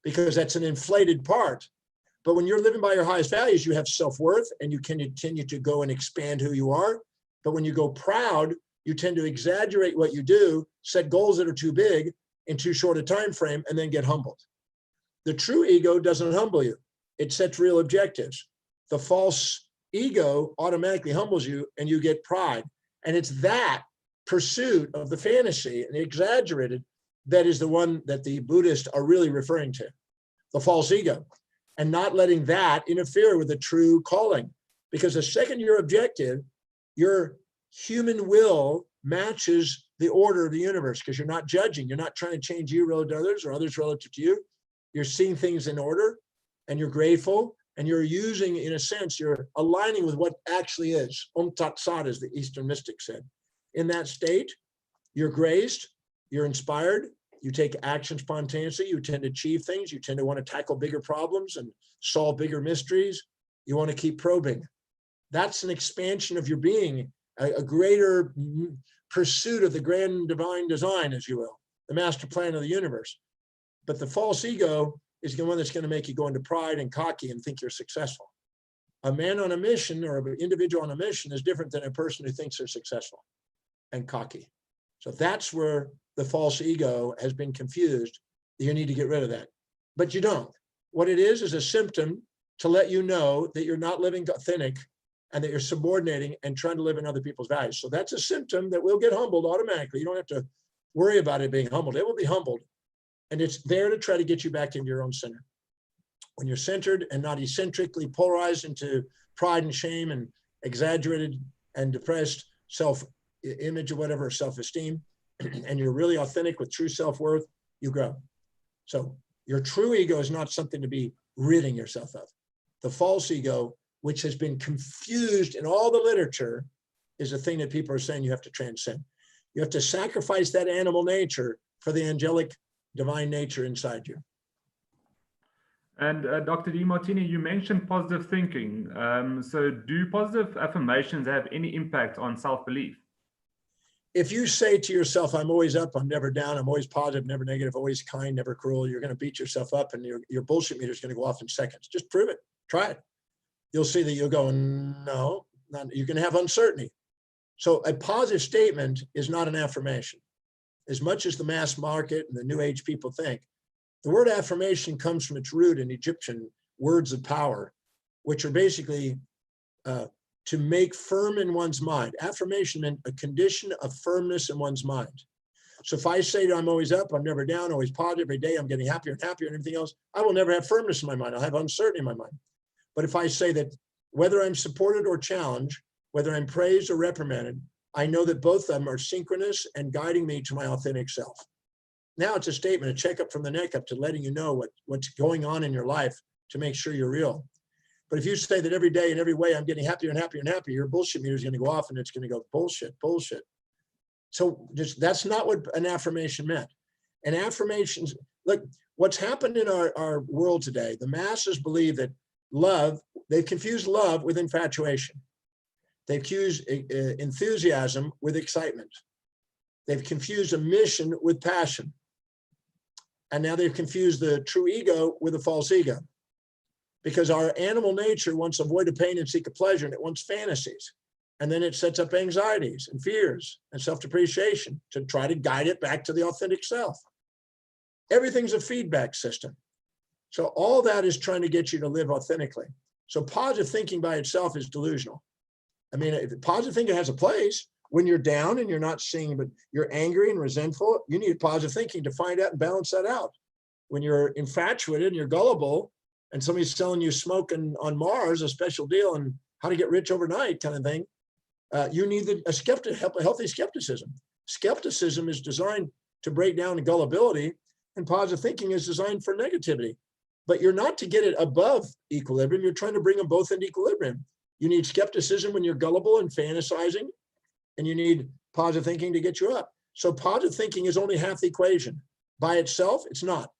S1: because that's an inflated part. But when you're living by your highest values, you have self-worth and you can continue to go and expand who you are. But when you go proud, you tend to exaggerate what you do, set goals that are too big in too short a time frame, and then get humbled. The true ego doesn't humble you. It sets real objectives. The false ego automatically humbles you and you get pride. And it's that pursuit of the fantasy and the exaggerated that is the one that the Buddhists are really referring to, the false ego, and not letting that interfere with the true calling. Because the second you're objective, your human will matches the order of the universe, because you're not judging. You're not trying to change you relative to others or others relative to you. You're seeing things in order and you're grateful and you're using, in a sense, you're aligning with what actually is. Om Tat Sat, as the Eastern mystic said. In that state, you're graced, you're inspired, you take action spontaneously, you tend to achieve things, you tend to want to tackle bigger problems and solve bigger mysteries. You want to keep probing. That's an expansion of your being, a greater pursuit of the grand divine design, as you will, the master plan of the universe. But the false ego is the one that's going to make you go into pride and cocky and think you're successful. A man on a mission or an individual on a mission is different than a person who thinks they're successful and cocky. So that's where the false ego has been confused. You need to get rid of that. But you don't. What it is a symptom to let you know that you're not living authentic and that you're subordinating and trying to live in other people's values. So that's a symptom that will get humbled automatically. You don't have to worry about it being humbled. It will be humbled. And it's there to try to get you back into your own center. When you're centered and not eccentrically polarized into pride and shame and exaggerated and depressed self-image or whatever, self-esteem, and you're really authentic with true self-worth, you grow. So your true ego is not something to be ridding yourself of. The false ego, which has been confused in all the literature, is a thing that people are saying you have to transcend. You have to sacrifice that animal nature for the angelic divine nature inside you.
S2: And Dr. Demartini, you mentioned positive thinking. So do positive affirmations have any impact on self-belief?
S1: If you say to yourself, I'm always up, I'm never down, I'm always positive, never negative, always kind, never cruel, you're going to beat yourself up and your bullshit meter is going to go off in seconds. Just prove it. Try it. You'll see that you'll go, no, you're going to have uncertainty. So a positive statement is not an affirmation. As much as the mass market and the new age people think, the word affirmation comes from its root in Egyptian words of power, which are basically to make firm in one's mind. Affirmation meant a condition of firmness in one's mind. So if I say that I'm always up, I'm never down, always positive, every day I'm getting happier and happier and everything else, I will never have firmness in my mind. I'll have uncertainty in my mind. But if I say that whether I'm supported or challenged, whether I'm praised or reprimanded, I know that both of them are synchronous and guiding me to my authentic self. Now it's a statement, a checkup from the neck up to letting you know what's going on in your life to make sure you're real. But if you say that every day in every way I'm getting happier and happier and happier, your bullshit meter is going to go off and it's going to go bullshit, bullshit. So that's not what an affirmation meant. And affirmations, look, what's happened in our world today, the masses believe that love, they've confused love with infatuation. They've confused enthusiasm with excitement. They've confused a mission with passion. And now they've confused the true ego with a false ego. Because our animal nature wants to avoid a pain and seek a pleasure, and it wants fantasies. And then it sets up anxieties and fears and self-depreciation to try to guide it back to the authentic self. Everything's a feedback system. So all that is trying to get you to live authentically. So positive thinking by itself is delusional. I mean, if positive thinking has a place. When you're down and you're not seeing, but you're angry and resentful, you need positive thinking to find out and balance that out. When you're infatuated and you're gullible and somebody's selling you smoking on Mars, a special deal and how to get rich overnight kind of thing, you need a healthy skepticism. Skepticism is designed to break down gullibility, and positive thinking is designed for negativity. But you're not to get it above equilibrium. You're trying to bring them both into equilibrium. You need skepticism when you're gullible and fantasizing, and you need positive thinking to get you up. So positive thinking is only half the equation. By itself, it's not.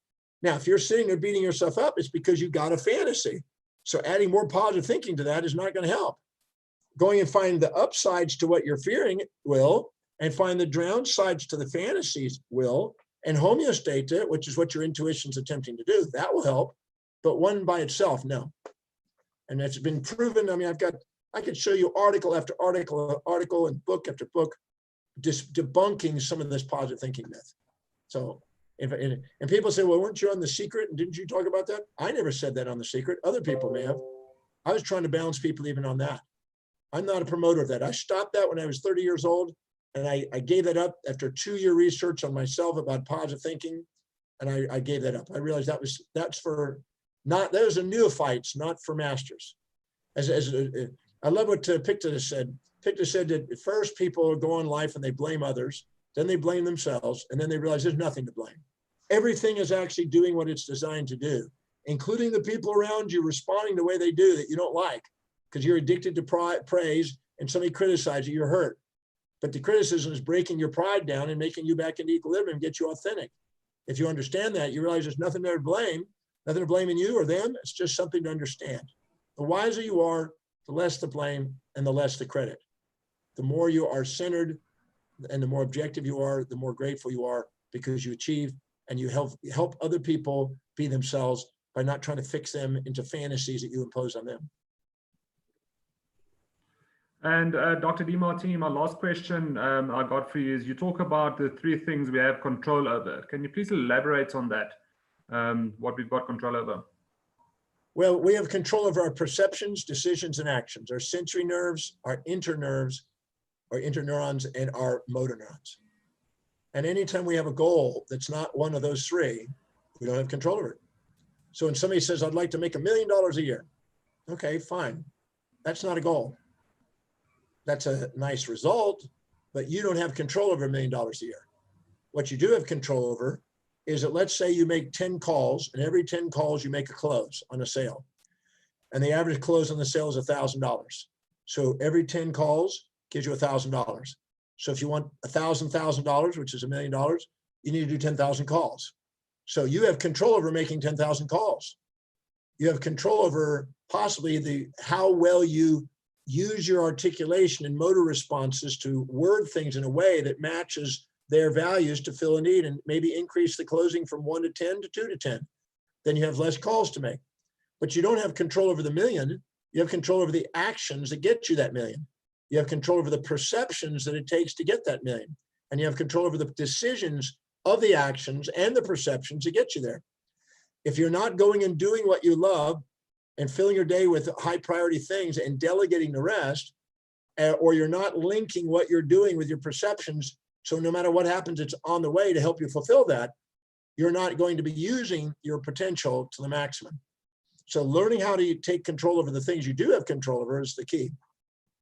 S1: Now, if you're sitting there beating yourself up, it's because you got a fantasy. So adding more positive thinking to that is not going to help. Going and find the upsides to what you're fearing will, and find the downsides to the fantasies will, and homeostate it, which is what your intuition's attempting to do. That will help, but one by itself, no. And it's been proven. I mean, I could show you article after article and book after book, just debunking some of this positive thinking myth. So, and people say, well, weren't you on The Secret? And didn't you talk about that? I never said that on The Secret. Other people may have. I was trying to balance people even on that. I'm not a promoter of that. I stopped that when I was 30 years old. And I gave that up after 2-year research on myself about positive thinking. And I gave that up. I realized that's for not, those are neophytes, not for masters. I love what Pictet said. Pictet said that at first people go on life and they blame others, then they blame themselves, and then they realize there's nothing to blame. Everything is actually doing what it's designed to do, including the people around you responding the way they do that you don't like, because you're addicted to praise and somebody criticizes you, you're hurt. But the criticism is breaking your pride down and making you back into equilibrium, get you authentic. If you understand that, you realize there's nothing there to blame, nothing to blame in you or them. It's just something to understand. The wiser you are, the less the blame and the less the credit. The more you are centered and the more objective you are, the more grateful you are, because you achieve and you help other people be themselves by not trying to fix them into fantasies that you impose on them.
S2: And Dr. Demartini, my last question I got for you is, you talk about the 3 things we have control over. Can you please elaborate on that, what we've got control over?
S1: Well, we have control over our perceptions, decisions, and actions, our sensory nerves, our interneurons, and our motor neurons. And anytime we have a goal that's not one of those 3, we don't have control over it. So when somebody says, I'd like to make $1 million a year. Okay, fine. That's not a goal. That's a nice result, but you don't have control over $1 million a year. What you do have control over is that, let's say you make 10 calls, and every 10 calls you make a close on a sale. And the average close on the sale is $1,000. So every 10 calls gives you $1,000. So if you want $1,000, which is $1 million, you need to do 10,000 calls. So you have control over making 10,000 calls. You have control over possibly how well you use your articulation and motor responses to word things in a way that matches their values to fill a need, and maybe increase the closing from 1 to 10 to 2 to 10. Then you have less calls to make. But you don't have control over the million. You have control over the actions that get you that million. You have control over the perceptions that it takes to get that million. And you have control over the decisions of the actions and the perceptions that get you there. If you're not going and doing what you love and filling your day with high priority things and delegating the rest, or you're not linking what you're doing with your perceptions So no matter what happens, it's on the way to help you fulfill that. You're not going to be using your potential to the maximum. So learning how to take control over the things you do have control over is the key,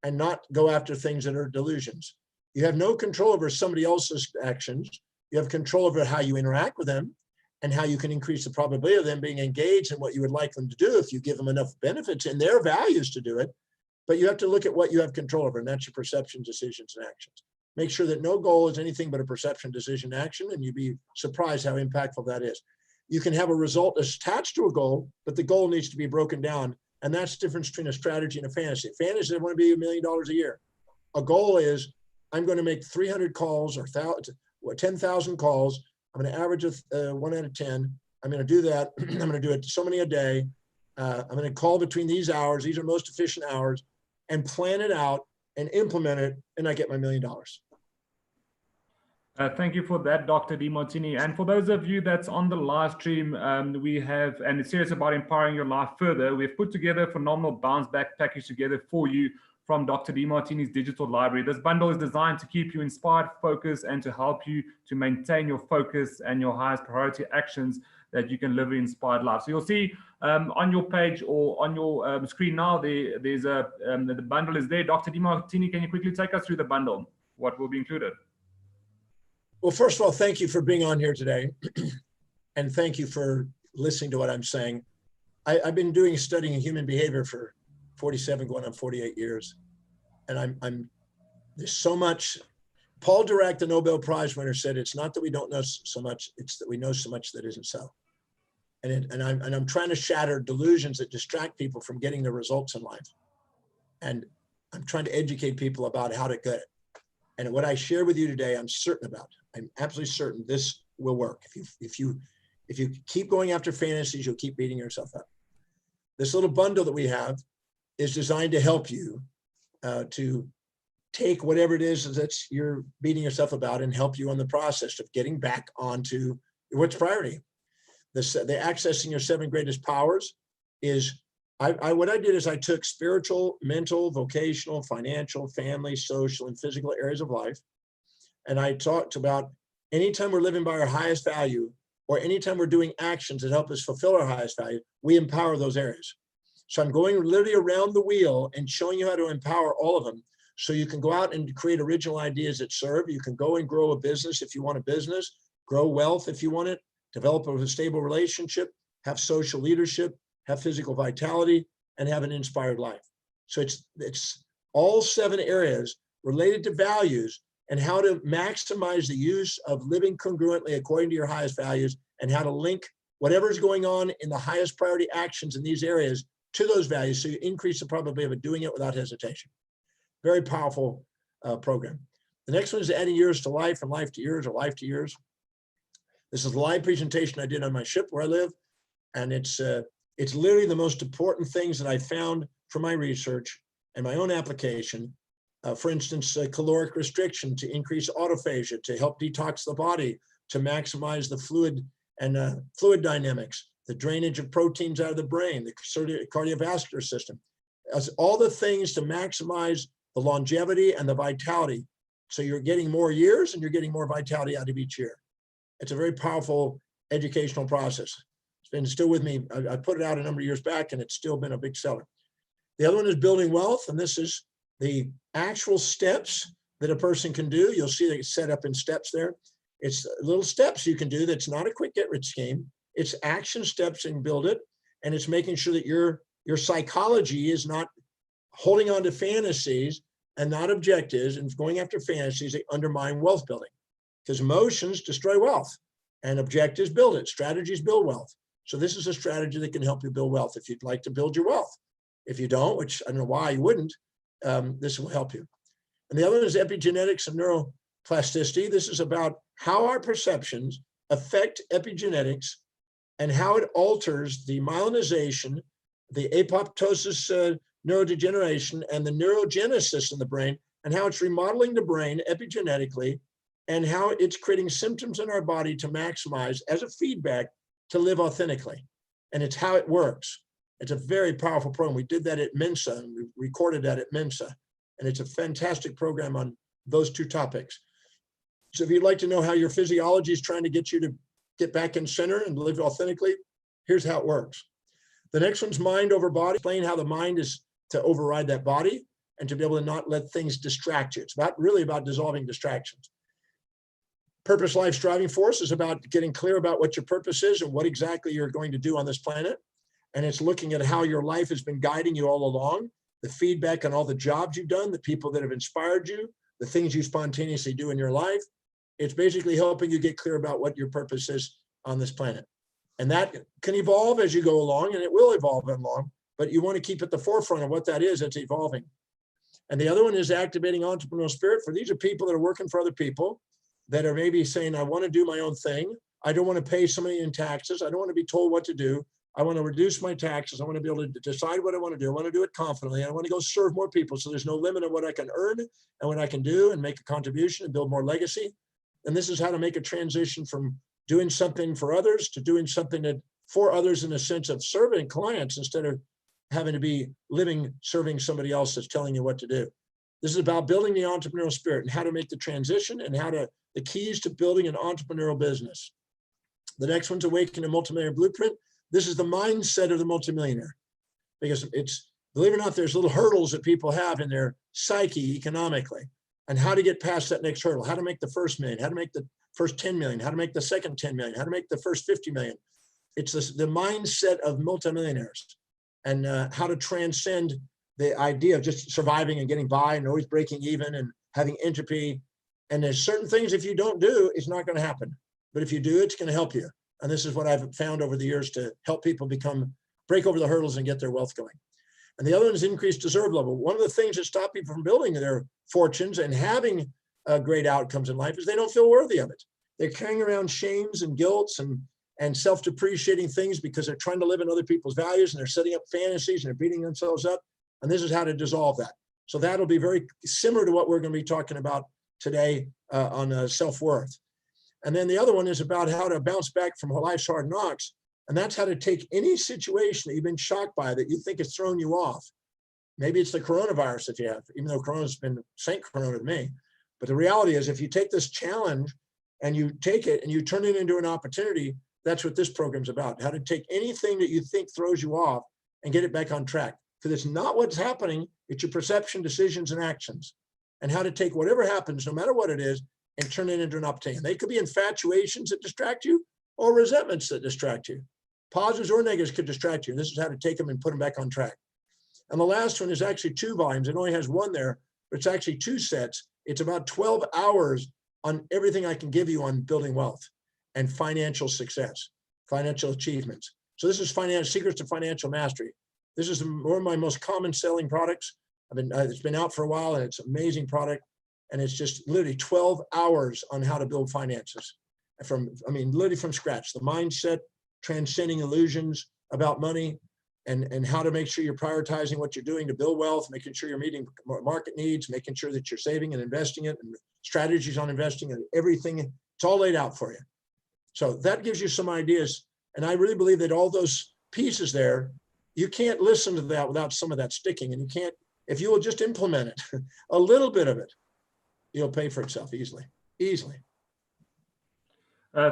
S1: and not go after things that are delusions. You have no control over somebody else's actions. You have control over how you interact with them and how you can increase the probability of them being engaged in what you would like them to do if you give them enough benefits in their values to do it. But you have to look at what you have control over, and that's your perception, decisions, and actions. Make sure that no goal is anything but a perception, decision, action, and you'd be surprised how impactful that is. You can have a result attached to a goal, but the goal needs to be broken down. And that's the difference between a strategy and a fantasy. Fantasy, I want to be $1 million a year. A goal is, I'm going to make 300 calls or 10,000 calls. I'm going to average 1 out of 10. I'm going to do that. I'm going to do it so many a day. I'm going to call between these hours. These are most efficient hours, and plan it out and implement it. And I get my $1 million.
S2: Thank you for that, Dr. Demartini. And for those of you that's on the live stream, we have, and it's serious about empowering your life further, we've put together a phenomenal bounce back package together for you from Dr. Demartini's digital library. This bundle is designed to keep you inspired, focused, and to help you to maintain your focus and your highest priority actions that you can live an inspired life. So you'll see on your page or on your screen now, there's the bundle is there. Dr. Demartini, can you quickly take us through the bundle? What will be included?
S1: Well, first of all, thank you for being on here today. And thank you for listening to what I'm saying. I've been studying human behavior for 47 going on 48 years. And there's so much. Paul Dirac, the Nobel Prize winner, said, it's not that we don't know so much, it's that we know so much that isn't so. And I'm trying to shatter delusions that distract people from getting the results in life. And I'm trying to educate people about how to get it. And what I share with you today, I'm certain about. I'm absolutely certain this will work. If you keep going after fantasies, you'll keep beating yourself up. This little bundle that we have is designed to help you to take whatever it is that you're beating yourself about and help you on the process of getting back onto what's priority. The accessing your 7 greatest powers is, what I did is I took spiritual, mental, vocational, financial, family, social, and physical areas of life. And I talked about anytime we're living by our highest value, or anytime we're doing actions that help us fulfill our highest value, we empower those areas. So I'm going literally around the wheel and showing you how to empower all of them. So you can go out and create original ideas that serve. You can go and grow a business if you want a business, grow wealth if you want it, develop a stable relationship, have social leadership, have physical vitality, and have an inspired life. So it's all 7 areas related to values and how to maximize the use of living congruently according to your highest values, and how to link whatever's going on in the highest priority actions in these areas to those values, so you increase the probability of doing it without hesitation. Very powerful program. The next one is adding years to life and life to years, or life to years. This is a live presentation I did on my ship where I live, and it's literally the most important things that I found from my research and my own application. For instance, caloric restriction to increase autophagy, to help detox the body, to maximize the fluid and fluid dynamics, the drainage of proteins out of the brain, the cardiovascular system, as all the things to maximize the longevity and the vitality. So you're getting more years and you're getting more vitality out of each year. It's a very powerful educational process. It's been still with me. I put it out a number of years back, and it's still been a big seller. The other one is building wealth, and this is the actual steps that a person can do. You'll see that it's set up in steps there. It's little steps you can do. That's not a quick get rich scheme. It's action steps and build it. And it's making sure that your psychology is not holding on to fantasies and not objectives and going after fantasies that undermine wealth building, because emotions destroy wealth and objectives build it. Strategies build wealth. So this is a strategy that can help you build wealth if you'd like to build your wealth. If you don't, which I don't know why you wouldn't, this will help you. And the other one is epigenetics and neuroplasticity. This is about how our perceptions affect epigenetics and how it alters the myelinization, the apoptosis neurodegeneration, and the neurogenesis in the brain, and how it's remodeling the brain epigenetically, and how it's creating symptoms in our body to maximize as a feedback to live authentically. And it's how it works. It's a very powerful program. We did that at Mensa, and we recorded that at Mensa. And it's a fantastic program on those 2 topics. So if you'd like to know how your physiology is trying to get you to get back in center and live authentically, here's how it works. The next one's mind over body. Explain how the mind is to override that body and to be able to not let things distract you. It's really about dissolving distractions. Purpose, life's driving force is about getting clear about what your purpose is and what exactly you're going to do on this planet. And it's looking at how your life has been guiding you all along, the feedback on all the jobs you've done, the people that have inspired you, the things you spontaneously do in your life. It's basically helping you get clear about what your purpose is on this planet. And that can evolve as you go along, and it will evolve along, but you want to keep at the forefront of what that is that's evolving. And the other one is activating entrepreneurial spirit. For these are people that are working for other people that are maybe saying, I want to do my own thing. I don't want to pay somebody in taxes. I don't want to be told what to do. I want to reduce my taxes. I want to be able to decide what I want to do. I want to do it confidently. I want to go serve more people. So there's no limit on what I can earn and what I can do and make a contribution and build more legacy. And this is how to make a transition from doing something for others to doing something that for others in the sense of serving clients instead of having to be living, serving somebody else that's telling you what to do. This is about building the entrepreneurial spirit and how to make the transition and the keys to building an entrepreneurial business. The next one's Awaken a Multimillionaire Blueprint. This is the mindset of the multimillionaire, because it's, believe it or not, there's little hurdles that people have in their psyche economically, and how to get past that next hurdle, how to make the first million, how to make the first 10 million, how to make the second 10 million, how to make the first 50 million. It's the mindset of multimillionaires, and how to transcend the idea of just surviving and getting by and always breaking even and having entropy. And there's certain things, if you don't do, it's not going to happen. But if you do, it's going to help you. And this is what I've found over the years to help people break over the hurdles and get their wealth going. And the other one is increased deserve level. One of the things that stop people from building their fortunes and having great outcomes in life is they don't feel worthy of it. They're carrying around shames and guilts and self-depreciating things because they're trying to live in other people's values, and they're setting up fantasies and they're beating themselves up. And this is how to dissolve that. So that'll be very similar to what we're going to be talking about today on self-worth. And then the other one is about how to bounce back from life's hard knocks. And that's how to take any situation that you've been shocked by that you think has thrown you off. Maybe it's the coronavirus that you have, even though corona's been Saint Corona to me. But the reality is, if you take this challenge and you take it and you turn it into an opportunity, that's what this program's about. How to take anything that you think throws you off and get it back on track. Because it's not what's happening, it's your perception, decisions, and actions. And how to take whatever happens, no matter what it is, and turn it into an opportunity. And they could be infatuations that distract you, or resentments that distract you. Positives or negatives could distract you. This is how to take them and put them back on track. And the last one is actually 2 volumes. It only has one there, but it's actually 2 sets. It's about 12 hours on everything I can give you on building wealth and financial success, financial achievements. So this is Secrets to Financial Mastery. This is one of my most common selling products. It's been out for a while, and it's an amazing product. And it's just literally 12 hours on how to build finances literally from scratch. The mindset, transcending illusions about money, and how to make sure you're prioritizing what you're doing to build wealth, making sure you're meeting market needs, making sure that you're saving and investing it, and strategies on investing, and everything. It's all laid out for you. So that gives you some ideas. And I really believe that all those pieces there, you can't listen to that without some of that sticking. And you can't, if you will just implement it, a little bit of it, it'll pay for itself easily.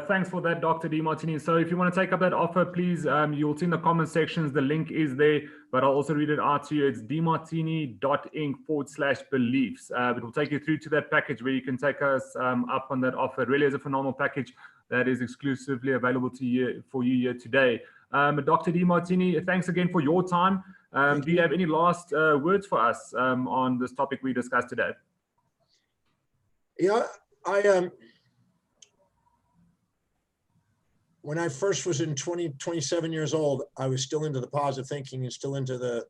S2: Thanks for that, Dr. Demartini. So if you want to take up that offer, please, you'll see in the comment sections, the link is there, but I'll also read it out to you. It's demartini.inc/beliefs. It will take you through to that package where you can take us up on that offer. It really is a phenomenal package that is exclusively available to you for you here today. Dr. Demartini, thanks again for your time. Do you have any last words for us on this topic we discussed today?
S1: Yeah, when I first was 27 years old, I was still into the positive thinking and still into the,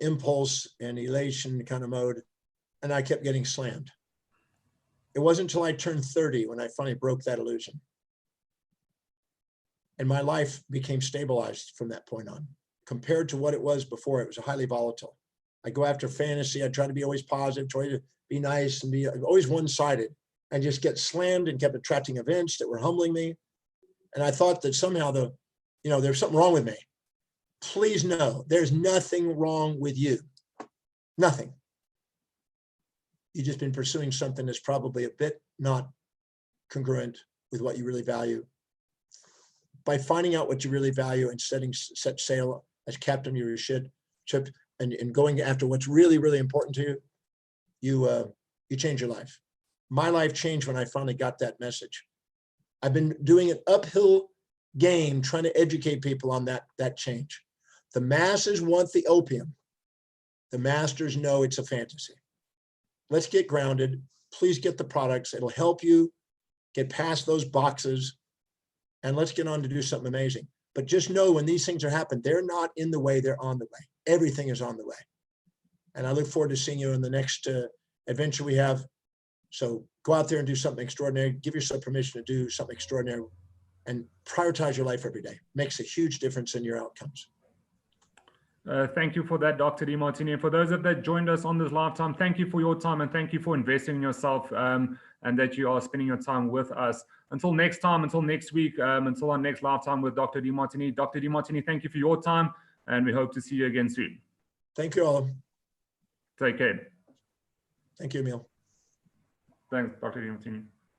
S1: impulse and elation kind of mode. And I kept getting slammed. It wasn't until I turned 30 when I finally broke that illusion. And my life became stabilized from that point on. Compared to what it was before, it was highly volatile. I go after fantasy. I try to be always positive, try to be nice and be always one-sided, and just get slammed and kept attracting events that were humbling me. And I thought that somehow there's something wrong with me. Please know, there's nothing wrong with you. Nothing. You've just been pursuing something that's probably a bit not congruent with what you really value. By finding out what you really value and set sail as captain of your ship and going after what's really, really important to you, you change your life. My life changed when I finally got that message. I've been doing an uphill game trying to educate people on that change. The masses want the opium. The masters know it's a fantasy. Let's get grounded. Please get the products. It'll help you get past those boxes, and let's get on to do something amazing. But just know when these things are happening, they're not in the way, they're on the way. Everything is on the way. And I look forward to seeing you in the next adventure we have. So go out there and do something extraordinary. Give yourself permission to do something extraordinary and prioritize your life every day. Makes a huge difference in your outcomes.
S2: Thank you for that, Dr. Demartini. And for those that joined us on this live time, thank you for your time and thank you for investing in yourself and that you are spending your time with us. Until next time, until next week, until our next live time with Dr. Demartini. Dr. Demartini, thank you for your time and we hope to see you again soon.
S1: Thank you all.
S2: Take care.
S1: Thank you, Emil.
S2: Thanks, Dr. Demartini.